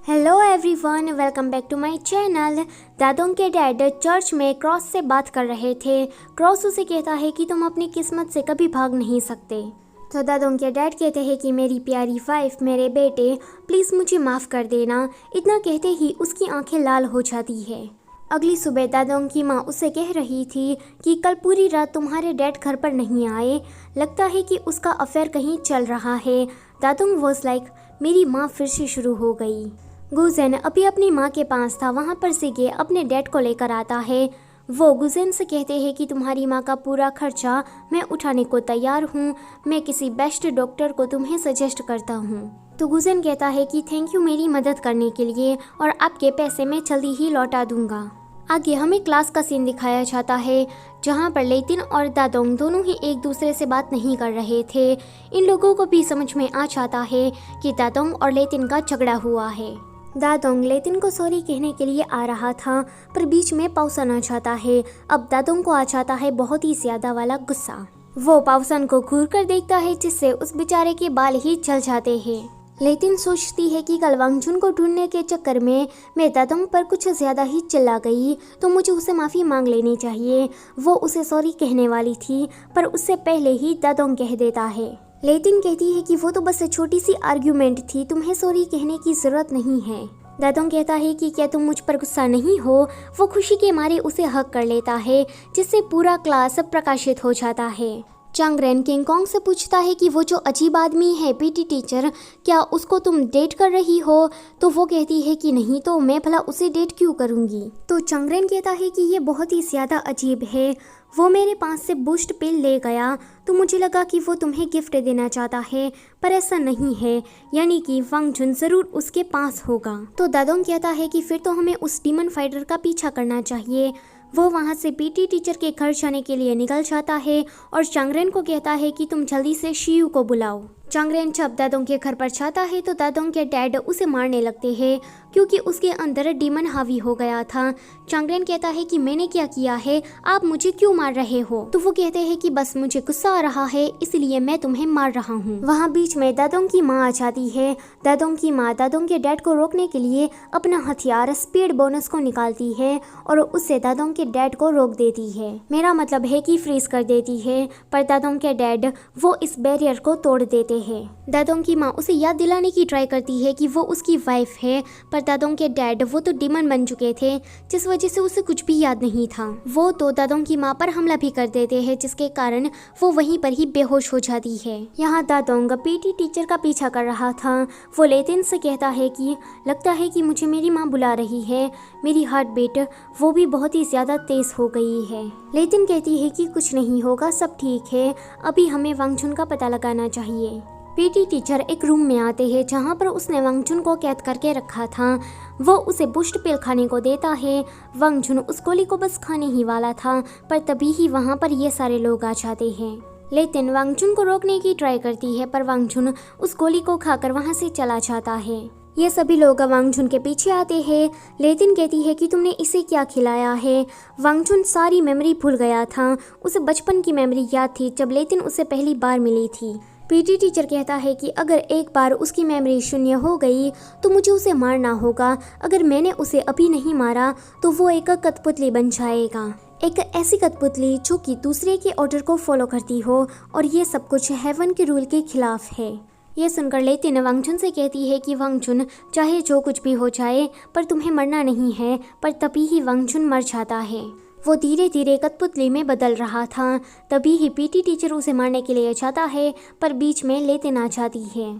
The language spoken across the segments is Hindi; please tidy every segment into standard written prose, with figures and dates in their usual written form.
Hello everyone, welcome back to my channel. दादोंग के डैड चर्च में क्रॉस से बात कर रहे थे। क्रॉस उसे कहता है कि तुम अपनी किस्मत से कभी भाग नहीं सकते। तो दादोंग के डैड कहते हैं कि मेरी प्यारी वाइफ, मेरे बेटे, प्लीज़ मुझे माफ़ कर देना। इतना कहते ही उसकी आंखें लाल हो जाती है। अगली सुबह दादोंग की माँ उससे कह रही थी कि कल पूरी रात तुम्हारे डैड घर पर नहीं आए, लगता है कि उसका अफेयर कहीं चल रहा है। दादोंग वॉज लाइक, मेरी माँ फिर से शुरू हो गई। गुजेन अभी अपनी माँ के पास था, वहाँ पर सिगे अपने डैड को लेकर आता है। वो गुजेन से कहते हैं कि तुम्हारी माँ का पूरा खर्चा मैं उठाने को तैयार हूँ, मैं किसी बेस्ट डॉक्टर को तुम्हें सजेस्ट करता हूँ। तो गुजेन कहता है कि थैंक यू मेरी मदद करने के लिए, और आपके पैसे मैं जल्दी ही लौटा दूंगा। आगे हमें क्लास का सीन दिखाया जाता है, जहाँ पर लेतिन और दादोंग दोनों ही एक दूसरे से बात नहीं कर रहे थे। इन लोगों को भी समझ में आ जाता है कि दादोंग और लेतिन का झगड़ा हुआ है। दादोंग लेतिन को सॉरी कहने के लिए आ रहा था, पर बीच में पाउसन आ जाता है। अब दादोंग को आ जाता है बहुत ही ज्यादा वाला गुस्सा। वो पाउसन को घूर कर देखता है, जिससे उस बेचारे के बाल ही जल जाते हैं। लेतिन सोचती है कि कल वांगजुन को ढूंढने के चक्कर में मैं दादोंग पर कुछ ज्यादा ही चिल्ला गई, तो मुझे उसे माफ़ी मांग लेनी चाहिए। वो उसे सॉरी कहने वाली थी, पर उससे पहले ही दादोंग कह देता है। लेतिन कहती है कि वो तो बस छोटी सी आर्ग्यूमेंट थी, तुम्हें सॉरी कहने की जरूरत नहीं है। दादोंग कहता है कि क्या तुम मुझ पर गुस्सा नहीं हो। वो खुशी के मारे उसे हक कर लेता है, जिससे पूरा क्लास प्रकाशित हो जाता है। चांगरेन किंग कॉन्ग से पूछता है कि वो जो अजीब आदमी है पीटी टीचर, क्या उसको तुम डेट कर रही हो? तो वो कहती है कि नहीं, तो मैं भला उसे डेट क्यों करूंगी। तो चांगरेन कहता है कि ये बहुत ही ज़्यादा अजीब है। वो मेरे पास से बूस्ट पिल ले गया, तो मुझे लगा कि वो तुम्हें गिफ्ट देना चाहता है, पर ऐसा नहीं है, यानी कि वांगजुन ज़रूर उसके पास होगा। तो दादोंग कहता है कि फिर तो हमें उस डीमन फाइटर का पीछा करना चाहिए। वो वहाँ से पीटी टीचर के घर जाने के लिए निकल जाता है और चांगरेन को कहता है कि तुम जल्दी से शियू को बुलाओ। चांगरेन जब दादोंग के घर पर जाता है तो दादोंग के डैड उसे मारने लगते हैं, क्योंकि उसके अंदर डीमन हावी हो गया था। चांगरेन कहता है कि मैंने क्या किया है, आप मुझे क्यों मार रहे हो? तो वो कहते हैं कि बस मुझे गुस्सा आ रहा है, इसलिए मैं तुम्हें मार रहा हूँ। वहाँ बीच में दादोंग की माँ आ जाती है। दादोंग की माँ दादोंग के डैड को रोकने के लिए अपना हथियार स्पीड बोनस को निकालती है और उससे दादोंग के डैड को रोक देती है। मेरा मतलब है कि फ्रीज कर देती है, पर दादोंग के डैड वो इस बैरियर को तोड़ देते हैं। दादोंग की माँ उसे याद दिलाने की ट्राई करती है कि वो उसकी वाइफ है, पर दादोंग के डैड वो तो डीमन बन चुके थे, जिस वजह से उसे कुछ भी याद नहीं था। वो तो दादोंग की माँ पर हमला भी कर देते हैं, जिसके कारण वो वहीं पर ही बेहोश हो जाती है। यहाँ दादोंग पीटी टीचर का पीछा कर रहा था। वो लेतिन से कहता है कि लगता है कि मुझे मेरी माँ बुला रही है, मेरी हार्ट बीट वो भी बहुत ही ज्यादा तेज हो गई है। लेतिन कहती है कि कुछ नहीं होगा, सब ठीक है, अभी हमें वांगजुन का पता लगाना चाहिए। पीटी टीचर एक रूम में आते हैं, जहाँ पर उसने वांगजुन को कैद करके रखा था। वो उसे बूस्ट पिल खाने को देता है। वांगजुन उस गोली को बस खाने ही वाला था, पर तभी ही वहाँ पर ये सारे लोग आ जाते हैं। लेकिन वांगजुन को रोकने की ट्राई करती है, पर वांगजुन उस गोली को खाकर वहाँ से चला जाता है। ये सभी लोग वांगजुन के पीछे आते हैं। लेतिन कहती है कि तुमने इसे क्या खिलाया है? वांगजुन सारी मेमोरी भूल गया था। उसे बचपन की मेमोरी याद थी, जब लेतिन उसे पहली बार मिली थी। पीटी टीचर कहता है कि अगर एक बार उसकी मेमोरी शून्य हो गई तो मुझे उसे मारना होगा। अगर मैंने उसे अभी नहीं मारा तो वो एक कठपुतली बन जाएगा, एक ऐसी कठपुतली जो कि दूसरे के ऑर्डर को फॉलो करती हो, और ये सब कुछ हेवन के रूल के खिलाफ है। ये सुनकर लेतिन वांगजुन से कहती है कि वांगजुन, चाहे जो कुछ भी हो जाए, पर तुम्हें मरना नहीं है। पर तभी ही वांगजुन मर जाता है। वो धीरे धीरे कठपुतली में बदल रहा था। तभी ही पीटी टीचर उसे मारने के लिए जाता है, पर बीच में लेतिन आ जाती है।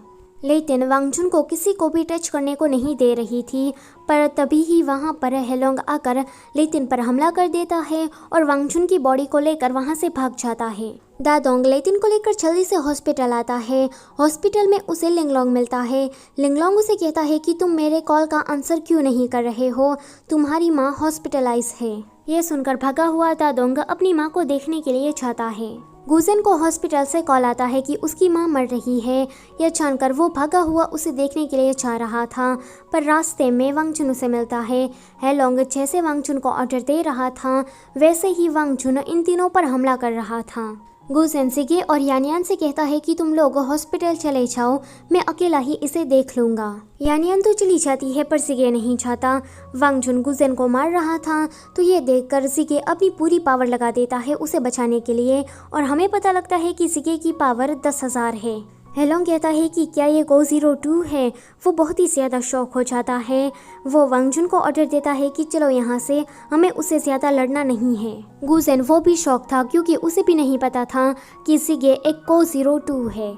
लेतिन वांगजुन को किसी को भी टच करने को नहीं दे रही थी, पर तभी ही वहाँ पर हेलोंग आकर लेतिन पर हमला कर देता है और वांगजुन की बॉडी को लेकर वहाँ से भाग जाता है। दादोंग लेतिन को लेकर जल्दी से हॉस्पिटल आता है। हॉस्पिटल में उसे लिंगलोंग मिलता है। लिंगलोंग उसे कहता है कि तुम मेरे कॉल का आंसर क्यों नहीं कर रहे हो, तुम्हारी माँ हॉस्पिटलाइज है। ये सुनकर भागा हुआ दादोंग अपनी माँ को देखने के लिए जाता है। गुजेन को हॉस्पिटल से कॉल आता है कि उसकी माँ मर रही है। यह जानकर वो भागा हुआ उसे देखने के लिए जा रहा था, पर रास्ते में वांगजुन उसे मिलता है। हेलोंग जैसे वांगजुन को ऑर्डर दे रहा था, वैसे ही वांगजुन इन तीनों पर हमला कर रहा था। गुजेन सिगे और यानियान से कहता है कि तुम लोग हॉस्पिटल चले जाओ, मैं अकेला ही इसे देख लूँगा। यानियान तो चली जाती है पर सिगे नहीं चाहता। वांग जुन गुजेन को मार रहा था तो ये देखकर सिगे अपनी पूरी पावर लगा देता है उसे बचाने के लिए और हमें पता लगता है कि सिगे की पावर 10,000 है। हेलोंग कहता है कि क्या ये गो 02 है। वो बहुत ही ज़्यादा शौक हो जाता है। वो वांग जुन को ऑर्डर देता है कि चलो यहाँ से, हमें उससे ज़्यादा लड़ना नहीं है। गुजेन वो भी शौक था क्योंकि उसे भी नहीं पता था कि सिगे एक गो 02 है।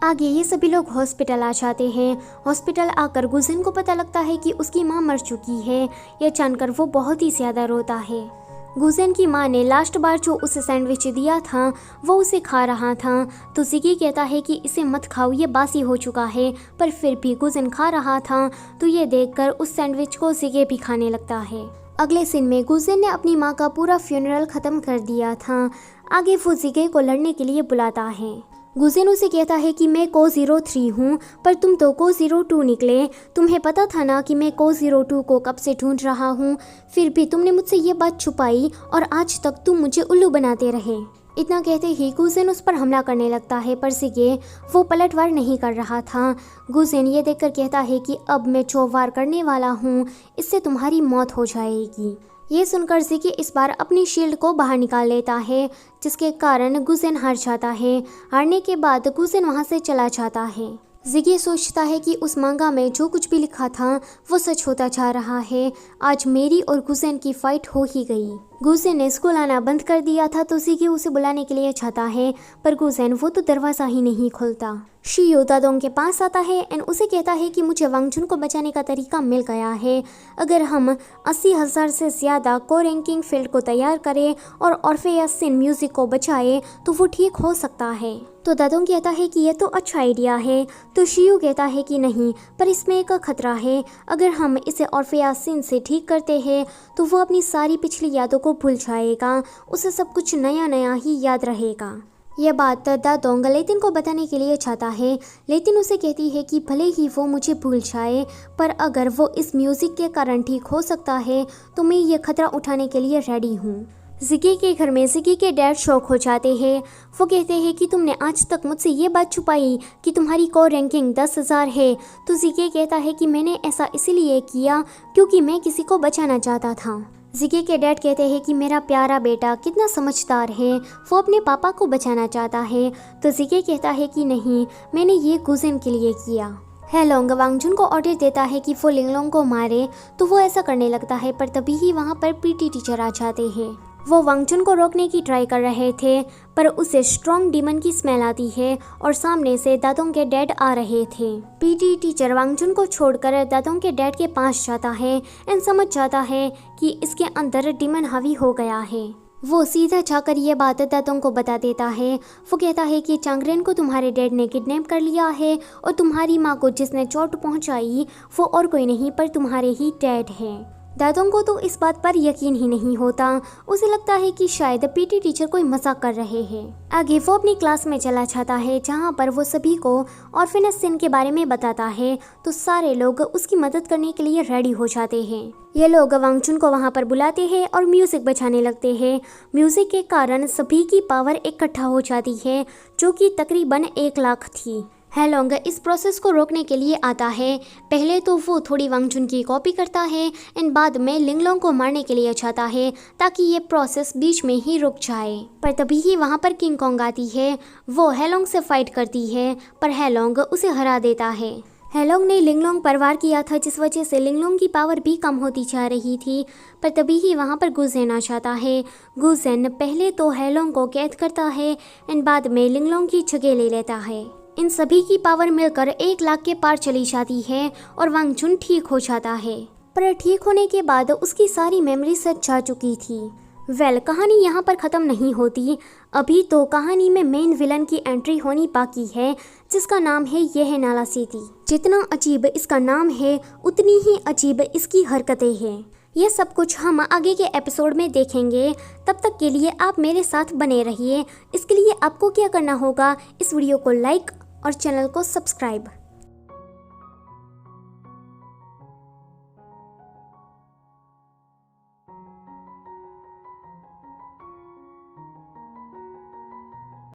आगे ये सभी लोग हॉस्पिटल आ जाते हैं। हॉस्पिटल आकर गुजेन को पता लगता है कि उसकी माँ मर चुकी है। यह जानकर वो बहुत ही ज़्यादा रोता है। गुजेन की माँ ने लास्ट बार जो उसे सैंडविच दिया था वो उसे खा रहा था तो सिगे कहता है कि इसे मत खाओ, ये बासी हो चुका है, पर फिर भी गुजेन खा रहा था तो ये देखकर उस सैंडविच को सिगे भी खाने लगता है। अगले सीन में गुजेन ने अपनी माँ का पूरा फ्यूनरल ख़त्म कर दिया था। आगे वो सिगे को लड़ने के लिए बुलाता है। गुजेन उसे कहता है कि मैं गो 03 हूँ पर तुम तो गो 02 निकले। तुम्हें पता था ना कि मैं गो 02 को कब से ढूंढ रहा हूँ, फिर भी तुमने मुझसे ये बात छुपाई और आज तक तुम मुझे उल्लू बनाते रहे। इतना कहते ही गुजेन उस पर हमला करने लगता है पर सिगे वो पलटवार नहीं कर रहा था। गुजेन ये देखकर कहता है कि अब मैं जो वार करने वाला हूँ इससे तुम्हारी मौत हो जाएगी। ये सुनकर सिगे इस बार अपनी शील्ड को बाहर निकाल लेता है जिसके कारण गुजेन हार जाता है। हारने के बाद गुजेन वहाँ से चला जाता है। जिगे सोचता है कि उस मांगा में जो कुछ भी लिखा था वो सच होता जा रहा है। आज मेरी और गुजेन की फाइट हो ही गई। गुजेन ने स्कूल आना बंद कर दिया था तो जिगे उसे बुलाने के लिए चाहता है पर गुजेन वो तो दरवाज़ा ही नहीं खोलता। शियो दादोंग के पास आता है एंड उसे कहता है कि मुझे वांग जुन को बचाने का तरीका मिल गया है। अगर हम 80,000 से ज़्यादा को रैंकिंग फील्ड को तैयार करें और ऑर्फेयस सिन म्यूजिक को बचाए तो वो ठीक हो सकता है। तो दादोंग कहता है कि यह तो अच्छा आइडिया है। तो शियो कहता है कि नहीं, पर इसमें एक खतरा है। अगर हम इसे ऑर्फेयस सिन से ठीक करते हैं तो वो अपनी सारी पिछली यादों को भूल जाएगा, उसे सब कुछ नया नया ही याद रहेगा। यह बात दादोंग लेतिन को बताने के लिए चाहता है। लेतिन उसे कहती है कि भले ही वो मुझे भूल जाए पर अगर वो इस म्यूज़िक के कारण ठीक हो सकता है तो मैं ये खतरा उठाने के लिए रेडी हूँ। जिगे के घर में जिगे के डैड शौक हो जाते हैं। वो कहते हैं कि तुमने आज तक मुझसे ये बात छुपाई कि तुम्हारी को रैंकिंग 10,000 है। तो जिगे कहता है कि मैंने ऐसा इसलिए किया क्योंकि मैं किसी को बचाना चाहता था। जिगे के डैड कहते हैं कि मेरा प्यारा बेटा कितना समझदार है, वो अपने पापा को बचाना चाहता है। तो जिगे कहता है कि नहीं, मैंने ये गुजेन के लिए किया। हेलोंग वांग जुन को ऑर्डर देता है कि वो लिंगलोंग को मारे तो वो ऐसा करने लगता है पर तभी ही वहाँ पर पीटी टीचर आ जाते हैं। वो वांग जुन को रोकने की ट्राई कर रहे थे पर उसे स्ट्रॉन्ग डीमन की स्मेल आती है और सामने से दादोंग के डैड आ रहे थे। पीटी टीचर वांग जुन को छोड़कर दादोंग के डैड के पास जाता है एंड समझ जाता है कि इसके अंदर डीमन हावी हो गया है। वो सीधा जाकर ये बात दादोंग को बता देता है। वो कहता है कि चांगरेन को तुम्हारे डैड ने किडनैप कर लिया है और तुम्हारी माँ को जिसने चोट पहुँचाई वो और कोई नहीं पर तुम्हारे ही डैड है। दादोंग को तो इस बात पर यकीन ही नहीं होता। उसे लगता है कि शायद पीटी टीचर कोई मजाक कर रहे हैं। आगे वो अपनी क्लास में चला जाता है जहाँ पर वो सभी को ऑर्फेनेज सिन के बारे में बताता है तो सारे लोग उसकी मदद करने के लिए रेडी हो जाते हैं। ये लोग वांग जुन को वहाँ पर बुलाते हैं और म्यूजिक बजाने लगते हैं। म्यूजिक के कारण सभी की पावर इकट्ठा हो जाती है जो कि तकरीबन 1 लाख थी। हेलोंग इस प्रोसेस को रोकने के लिए आता है। पहले तो वो थोड़ी वांग जुन की कॉपी करता है एंड बाद में लिंगलोंग को मारने के लिए चाहता है ताकि ये प्रोसेस बीच में ही रुक जाए। पर तभी ही वहाँ पर किंग कॉन्ग आती है। वो हेलोंग से फाइट करती है पर हेलोंग उसे हरा देता है। हेलोंग ने लिंगलोंग पर वार किया था जिस वजह से लिंगलोंग की पावर भी कम होती जा रही थी। पर तभी ही वहाँ पर गुजेन आ जाता है। गुजेन पहले तो हेलोंग को कैद करता है एंड बाद में लिंगलोंग की जगह ले लेता है। इन सभी की पावर मिलकर 1 लाख के पार चली जाती है और वांग जुन ठीक हो जाता है। पर ठीक होने के बाद उसकी सारी मेमोरी सच जा चुकी थी। कहानी यहाँ पर ख़त्म नहीं होती। अभी तो कहानी में मेन विलन की एंट्री होनी बाकी है जिसका नाम है यह नाला सीती। जितना अजीब इसका नाम है उतनी ही अजीब इसकी हरकतें हैं। यह सब कुछ हम आगे के एपिसोड में देखेंगे। तब तक के लिए आप मेरे साथ बने रहिए। इसके लिए आपको क्या करना होगा, इस वीडियो को लाइक और चैनल को सब्सक्राइब।